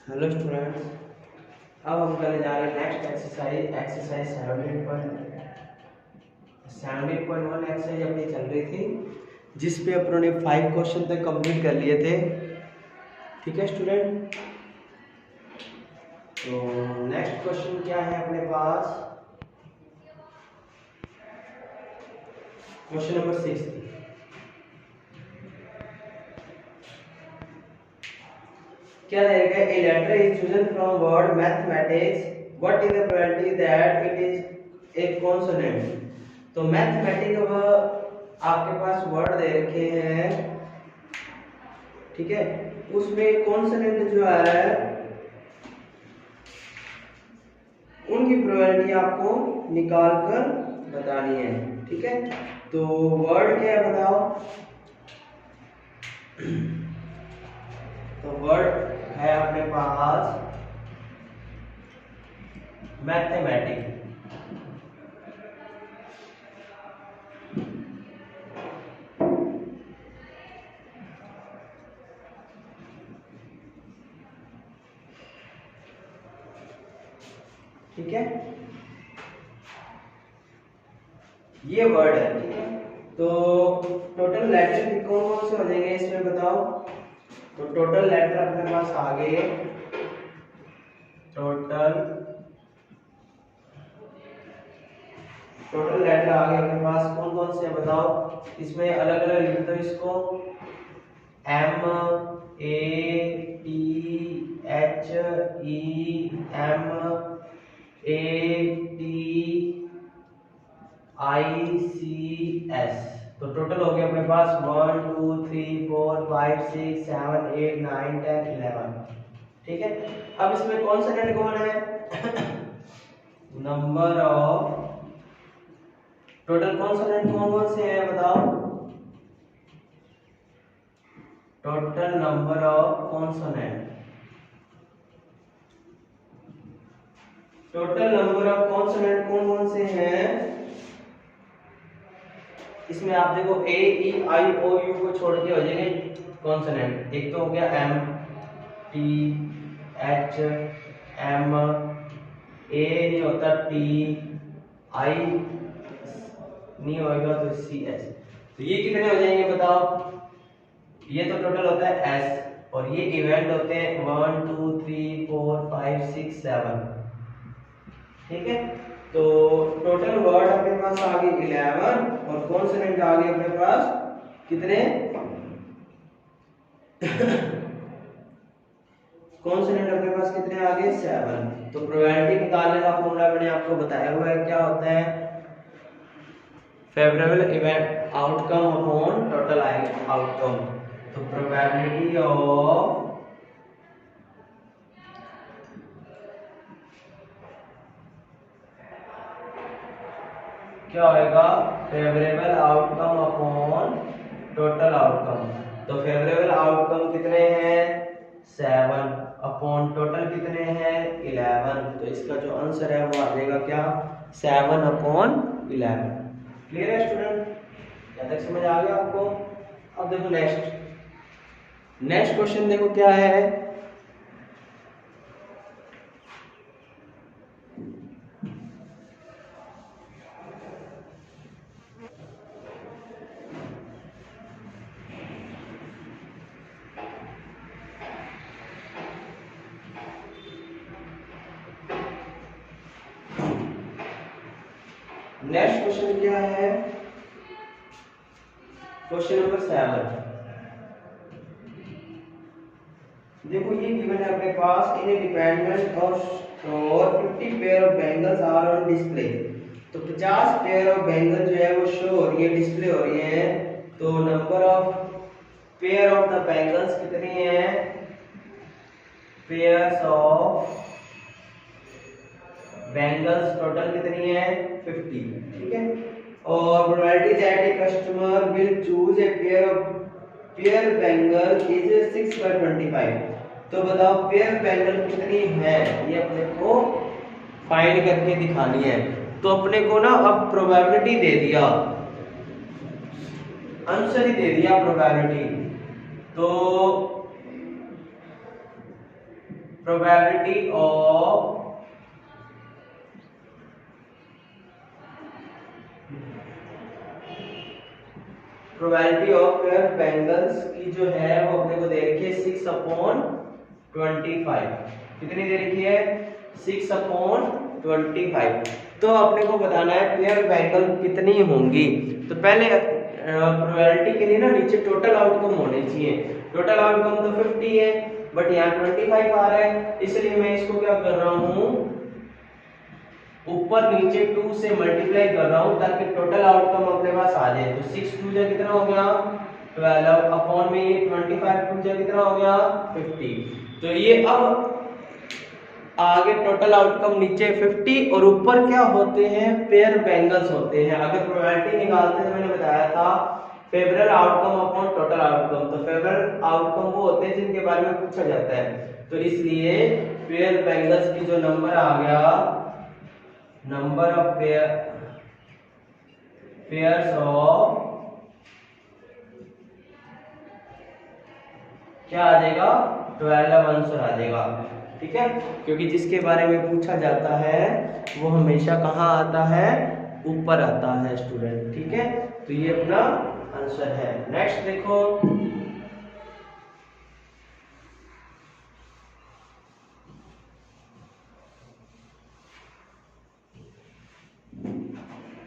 Hello students, अब हम करने जा रहे हैं नेक्स्ट एक्सरसाइज 17.1 एक्सरसाइज अपनी चल रही थी जिस पे अपनों ने 5 क्वेश्चन तक कंप्लीट कर लिए थे। ठीक है स्टूडेंट, तो नेक्स्ट क्वेश्चन क्या है अपने पास? Question number 6। क्या रहेगा? A letter is chosen from word mathematics, what is the probability that it is a consonant? तो मैथमेटिक्स अब आपके पास वर्ड दे रखे हैं, ठीक है, उसमें कॉन्सोनेंट जो आ रहा है उनकी प्रोबेबिलिटी आपको निकाल कर बतानी है। ठीक है, तो वर्ड क्या है बताओ? तो वर्ड है अपने पास मैथमेटिक्स। ठीक है, ये वर्ड है। ठीक है, तो टोटल लेटर कौन कौन से हो जाएंगे इसमें बताओ? तो टोटल लेटर अपने पास आ गए, टोटल लेटर आ गए अपने पास। कौन कौन से बताओ? इसमें अलग अलग लिख दो इसको। M A T H E M A T I C S. तो टोटल हो गया अपने पास 1 2 3 4 5 6 7 8 9 10 11। ठीक है, अब इसमें कॉन्सोनेंट कौन है? नंबर ऑफ टोटल कॉन्सोनेंट कौन कौन से हैं बताओ? Total number of consonant, total number of consonant कौन कौन से हैं? इसमें आप देखो ए ई आई ओ यू को छोड़ के हो जाएंगे कॉन्सोनेंट। एक तो हो गया एम टी एच एम, ए नहीं होता, टी आई नहीं होगा तो सी एस। तो ये कितने हो जाएंगे बताओ? ये तो टोटल होता है एस, और ये इवेंट होते हैं 1 2 3 4 5 6 7। ठीक है, तो टोटल वर्ड अपने पास आ गए 11 और कॉन्सोनेंट आ गए अपने पास कितने? कॉन्सोनेंट अपने पास कितने आ गए? 7। तो प्रोबेबिलिटी निकालने का फॉर्मूला मैंने आपको बताया हुआ है, क्या होता है? Favourable event outcome upon total outcome. तो प्रोबेबिलिटी ऑफ क्या होएगा? Favourable outcome upon total outcome. तो फेवरेबल आउटकम कितने हैं? 7 अपॉन टोटल कितने हैं? 11। तो इसका जो आंसर है वो आ जाएगा क्या? 7 अपॉन 11। क्लियर है स्टूडेंट? क्या तक समझ आ गया आपको? अब देखो नेक्स्ट क्वेश्चन देखो क्या है। नेक्स्ट क्वेश्चन क्या है? Question number 7। देखो ये गिवन है अपने पास, इन ए डिपेंडेंट और 50 pair of bangles are on display. तो 50 पेयर ऑफ बैंगल जो है वो शो हो रही है, डिस्प्ले हो रही है। तो number of pair of the bangles कितनी है? पेयर्स ऑफ बैंगल्स टोटल कितनी है? 50। ठीक है, और probability that a customer will choose a pair bangle is 6/25। तो बताओ पेयर बैंगल कितनी है, ये अपने को फाइंड करके दिखानी है। तो अपने को ना अब प्रोबेबिलिटी दे दिया, आंसर ही दे दिया प्रोबेबिलिटी। तो प्रोबेबिलिटी ऑफ पेयर बैंगल्स की जो है वो अपने को दे रखी है 6/25। कितनी दे रखी है? 6/25। तो अपने को बताना है पेयर बैंगल कितनी होंगी। तो पहले प्रोबेबिलिटी के लिए ना नीचे टोटल आउटकम होने चाहिए। टोटल आउटकम तो 50 है, बट यहाँ 25 आ रहा है, इसलिए मैं इसको क्या कर रहा हूँ, ऊपर नीचे 2 से मल्टीप्लाई कर रहा हूँ ताकि टोटल आउटकम अपने पास आ जाए। तो 6 2 जा कितना हो गया 12 अपॉन में ये 25 2 जा कितना हो गया 50। तो ये अब आगे टोटल आउटकम नीचे 50 और ऊपर क्या होते हैं, पेयर बैंगल्स होते हैं। अगर प्रोबेबिलिटी निकालते हैं मैंने बताया था favourable outcome upon total outcome. तो फेवरेबल आउटकम वो होते हैं जिनके बारे में पूछा जाता है। तो इसलिए पेयर बैंगल्स की जो नंबर आ गया, नंबर ऑफ पेयर्स ऑफ क्या आ जाएगा 12 आंसर आ जाएगा। ठीक है, क्योंकि जिसके बारे में पूछा जाता है वो हमेशा कहाँ आता है, ऊपर आता है स्टूडेंट। ठीक है, तो ये अपना आंसर है। नेक्स्ट देखो,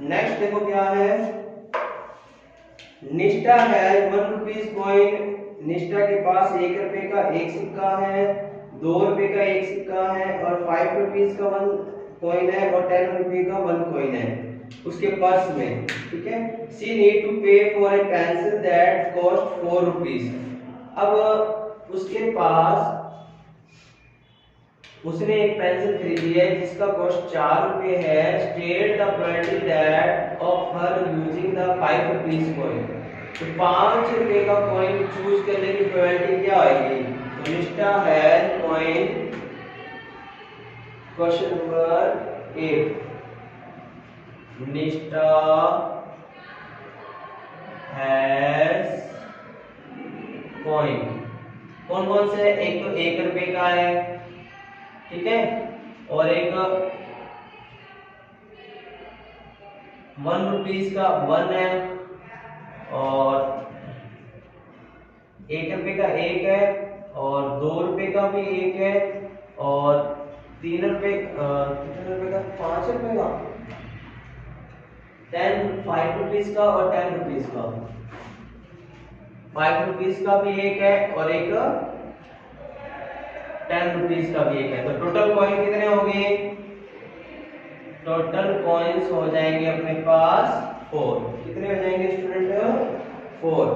नेक्स्ट देखो क्या है, निष्ठा है 1 रुपीज कॉइन। निष्ठा के पास 1 रुपए का एक सिक्का है, 2 रुपए का एक सिक्का है और 5 रुपीज का 1 कॉइन है और 10 रुपए का 1 कॉइन है उसके पर्स में। ठीक है, शी नीड टू पे for a pencil that cost 4 rupees. अब उसके पास उसने एक पेंसिल खरीदी है जिसका कॉस्ट 4 रुपए है। State the probability that of her using the 5 rupees coin. तो 5 रुपए का कॉइन चूज करने की प्रोबेबिलिटी क्या आएगी। तो निष्ठा है कॉइन, क्वेश्चन नंबर 8, निष्ठा हैज कॉइन। कौन कौन से, एक तो 1 रुपए का है, ठीक है, और एक 1 रुपीज का 1 है और 1 रुपए का 1 है और 2 रुपए का भी 1 है और 3 रुपए कितने रुपए का 5 रुपए का 5 रुपीज का और 10 रुपीज का 5 रुपीज का भी 1 है और एक 10 रुपीज का भी 1 है। तो टोटल कॉइन कितने होंगे, टोटल कॉइन्स हो जाएंगे अपने पास 4। कितने हो जाएंगे स्टूडेंट 4।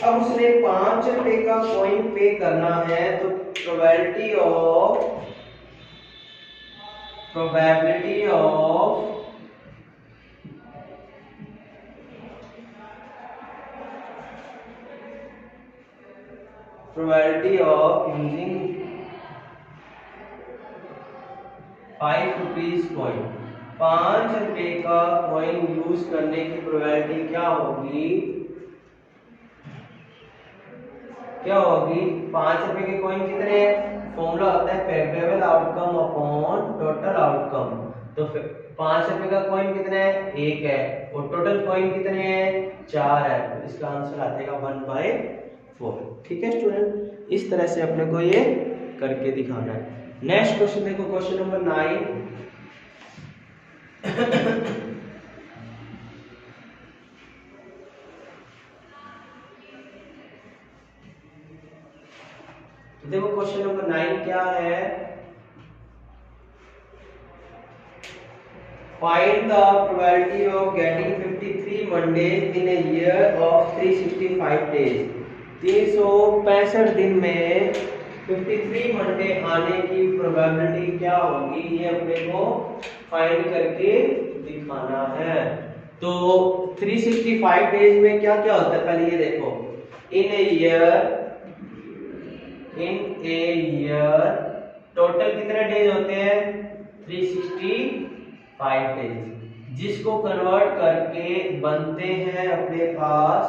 अब उसने 5 रुपए का कॉइन पे करना है तो probability of using 5 rupees coin, 5 रुपए का कॉइन यूज करने की प्रोबेबिलिटी क्या होगी, 5 रुपए के कॉइन कितने हैं, फॉर्मूला होता है favourable outcome upon total outcome. तो 5 रुपए का कॉइन कितने है, 1 है और टोटल कॉइन कितने हैं 4 है। तो इसका आंसर आ जाएगा 1/4। ठीक है स्टूडेंट, इस तरह से अपने को ये करके दिखाना है। नेक्स्ट क्वेश्चन देखो, क्वेश्चन नंबर 9। देखो क्वेश्चन नंबर 9 क्या है, find the probability of getting 53 Mondays in a year of 365 days. 365 दिन में 53 मंडे आने की प्रोबेबिलिटी क्या होगी, ये अपने को फाइंड करके दिखाना है। तो 365 डेज में क्या क्या होता है पहले ये देखो, इन ए ईयर टोटल कितने डेज होते हैं 365 डेज, जिसको कन्वर्ट करके बनते हैं अपने पास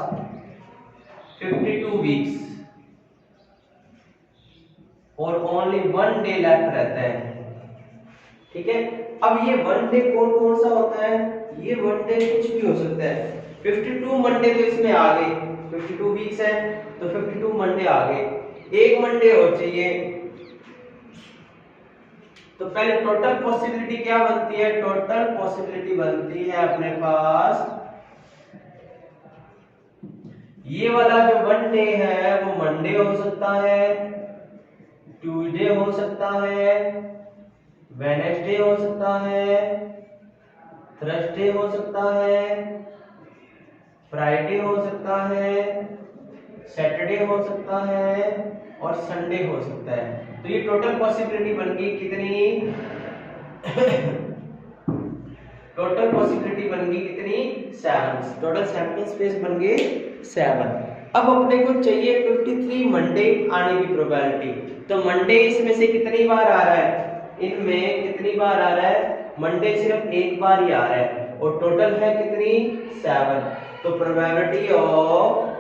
52 वीक्स। और ओनली 1 डे लेफ्ट रहता है। ठीक है, अब ये 1 डे कौन कौन सा होता है? ये 1 डे कुछ भी हो सकता है। 52 मंडे तो इसमें आ गए, 52 वीक्स है तो 52 मंडे आ गए, एक मंडे और चाहिए। तो पहले टोटल पॉसिबिलिटी क्या बनती है? टोटल पॉसिबिलिटी बनती है अपने पास, ये वाला जो 1 डे है वो मंडे हो सकता है, ट्यूसडे हो सकता है, वेडनेसडे हो सकता है, थर्सडे हो सकता है, फ्राइडे हो सकता है, सैटरडे हो सकता है और संडे हो सकता है। तो ये टोटल पॉसिबिलिटी बन गई कितनी? टोटल पॉसिबिलिटी बन गई कितनी? 7। टोटल सैंपल स्पेस बन गए 7। अब अपने को चाहिए 53 मंडे आने की प्रोबेबिलिटी। तो मंडे इसमें से कितनी बार आ रहा है? इनमें कितनी बार आ रहा है? मंडे सिर्फ एक बार ही आ रहा है और टोटल है कितनी? 7। तो probability of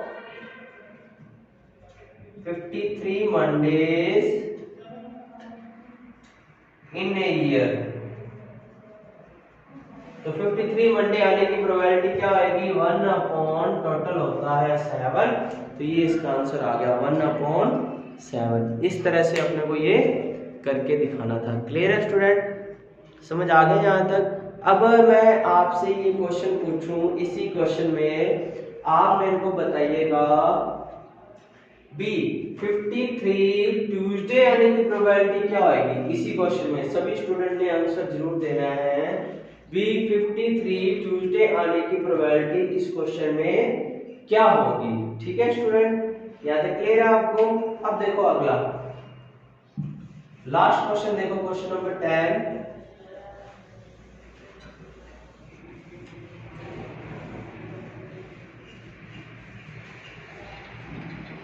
53 Mondays in a year, तो 53 मंडे आने की प्रोबेबिलिटी क्या आएगी? 1 अपॉन टोटल होता है 7। तो ये इसका आंसर आ गया 1 अपॉन 7। इस तरह से अपने को ये करके दिखाना था। क्लियर है स्टूडेंट? समझ आ गए यहाँ तक? अब मैं आपसे ये क्वेश्चन पूछूं, इसी क्वेश्चन में आप मेरे को बताइएगा बी 53 ट्यूसडे आने की प्रोबेबिलिटी क्या आएगी? इसी क्वेश्चन में सभी स्टूडेंट ने आंसर जरूर देना है। बी 53 ट्यूसडे आने की प्रोबेबिलिटी इस क्वेश्चन में क्या होगी? ठीक है स्टूडेंट, यहाँ तक क्लियर है आपको? अब देखो अगला लास्ट क्वेश्चन देखो, क्वेश्चन नंबर 10।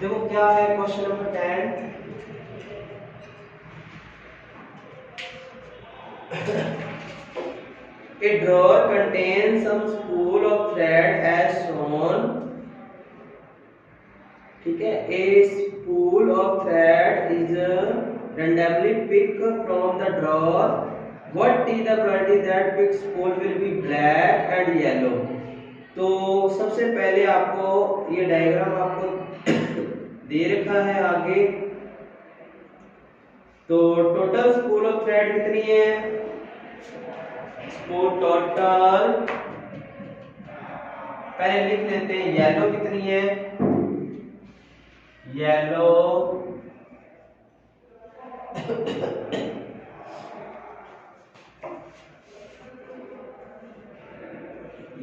देखो क्या है question number 10। A drawer contains some spool of thread as shown. ठीक है, a spool of thread is randomly picked from the drawer. What is the probability that picked spool will be black and yellow? तो सबसे पहले आपको ये diagram आपको दे रखा है आगे। तो टोटल स्पूल ऑफ थ्रेड कितनी है? स्पूल टोटल पहले लिख लेते हैं, येलो कितनी है? येलो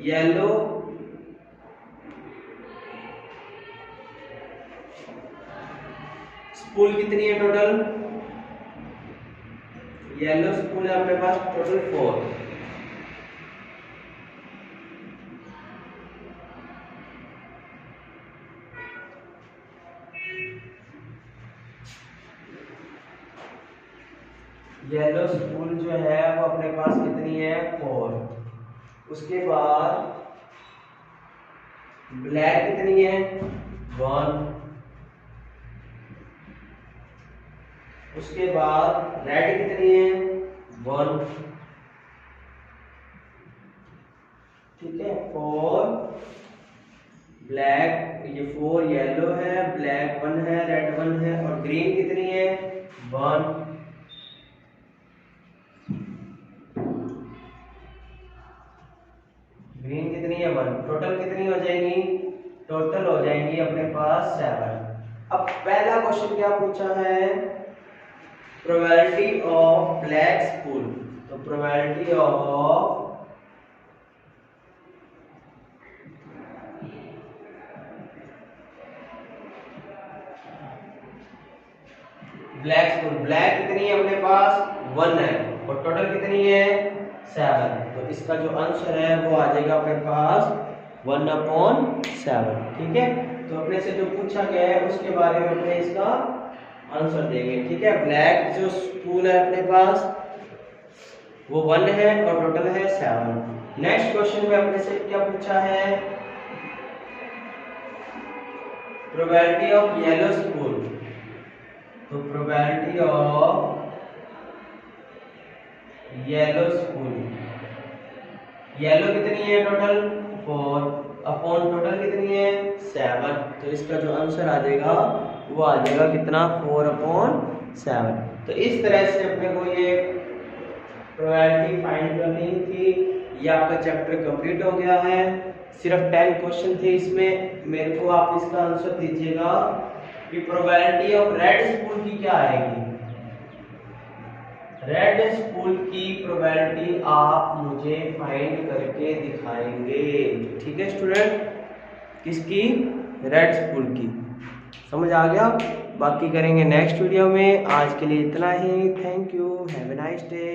येलो स्पूल कितनी है टोटल? येलो स्पूल है अपने पास टोटल 4। येलो स्पूल जो है वो अपने पास कितनी है? 4। उसके बाद ब्लैक कितनी है? 1। उसके बाद रेड कितनी है? 1। ठीक है, 4 ब्लैक, ये 4 येलो है, ब्लैक 1 है, रेड 1 है और ग्रीन कितनी है? 1। ग्रीन कितनी है? 1। टोटल कितनी हो जाएगी? टोटल हो जाएंगी अपने पास 7। अब पहला क्वेश्चन क्या पूछा है? Probability of black spool. तो probability of black spool, black कितनी है अपने पास? 1 है और टोटल कितनी है? 7। तो इसका जो आंसर है वो आ जाएगा अपने पास 1 अपॉन 7। ठीक है, तो अपने से जो पूछा गया है उसके बारे में अपने इसका आंसर देंगे। ठीक है, ब्लैक जो स्पूल है अपने पास वो 1 है और टोटल है 7। नेक्स्ट क्वेश्चन में अपने से क्या पूछा है? Probability of yellow spool. तो probability of yellow spoon, yellow कितनी है टोटल 4 अपॉन टोटल कितनी है 7, तो इसका जो आंसर आ जाएगा वो आ जाएगा कितना 4/7। तो इस तरह से अपने को ये प्रोबेबिलिटी फाइंड करनी थी। ये आपका चैप्टर कंप्लीट हो गया है, सिर्फ 10 क्वेश्चन थे इसमें। मेरे को आप इसका आंसर दीजिएगा कि प्रोबेबिलिटी ऑफ रेड स्पून की क्या आएगी। रेड स्पून की प्रोबेबिलिटी आप मुझे फाइंड करके दिखाएंगे, ठीक है स्टूडेंट। किसकी? रेड स्पून की। समझ आ गया? बाकी करेंगे नेक्स्ट वीडियो में। आज के लिए इतना ही। Thank you, have a nice day.